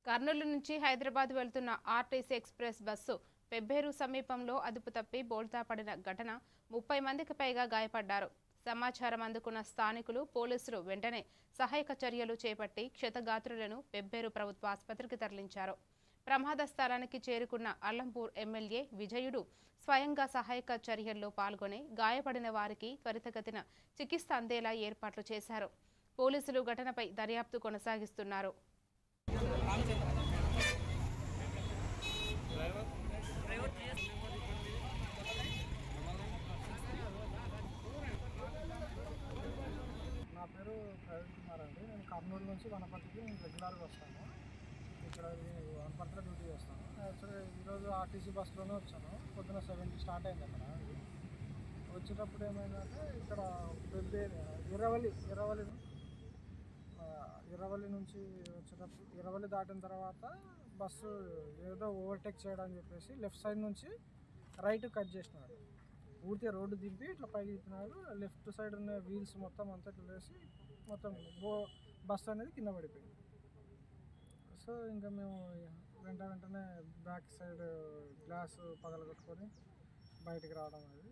కర్నూలు నుంచి హైదరాబాద్ వెళ్తున్న RTC express bus Pebbair సమీపంలో అదుపు తప్పి బోల్తా పడిన ఘటన 30 మందికి పైగా గాయపడ్డారు. సమాచారం అందుకున్న స్థానికులు పోలీసులు వెంటనే సహాయక చర్యలు చేపట్టి క్షతగాత్రులను పెబ్బేరు ప్రభుత్వ ఆసుపత్రికి తరలించారు. ప్రమాద స్థలానికి చేరుకున్న అల్లంపూర్ ఎమ్మెల్యే విజయుడు స్వయంగా సహాయక చర్యల్లో పాల్గొని గాయపడిన వారికి త్వరితగతిన చికిత్స అందేలా ఏర్పాట్లు చేశారు. పోలీసులు ఘటనపై దర్యాప్తు కొనసాగిస్తున్నారు. నా పేరు ప్రవీణ్ కుమార్ అండి. నేను కర్నూలు నుంచి వనపర్తికి రెగ్యులర్గా వస్తాను. ఇక్కడ వనపర్తిలో డ్యూటీ చేస్తాను. యాక్చువల్గా ఈరోజు ఆర్టీసీ బస్సులోనే వచ్చాను. పొద్దున 7కి స్టార్ట్ అయింది. అక్కడ వచ్చేటప్పుడు ఏమైందంటే ఇక్కడ ఎర్రవల్లి నుంచి వచ్చేటప్పుడు ఎర్రవల్లి దాటిన తర్వాత బస్సు ఏదో ఓవర్టేక్ చేయడానికి చెప్పేసి లెఫ్ట్ సైడ్ నుంచి రైట్ కట్ చేసినాడు. పూర్తిగా రోడ్డు దింపి ఇట్లా పైకి తిప్పినాడు. లెఫ్ట్ సైడ్ ఉన్న వీల్స్ మొత్తం అంతా ఇట్లా వేసి మొత్తం బస్సు అనేది కింద పడిపోయింది. సో ఇంకా మేము వెంటనే బ్యాక్ సైడ్ గ్లాస్ పగలగొట్టుకొని బయటికి రావడం అనేది.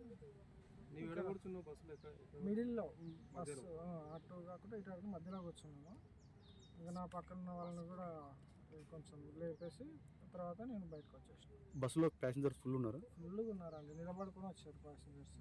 మిడిల్లో బస్సు అటు కాకుండా ఇటు కాకుండా మధ్యలో కూర్చున్నాము. ఇంకా నా పక్కన ఉన్న వాళ్ళని కూడా కొంచెం లేపేసి తర్వాత నేను బయటకు వచ్చేసాను. బస్సులో ప్యాసింజర్ ఫుల్గా ఉన్నారండి. నిలబడుకొని వచ్చారు ప్యాసింజర్స్.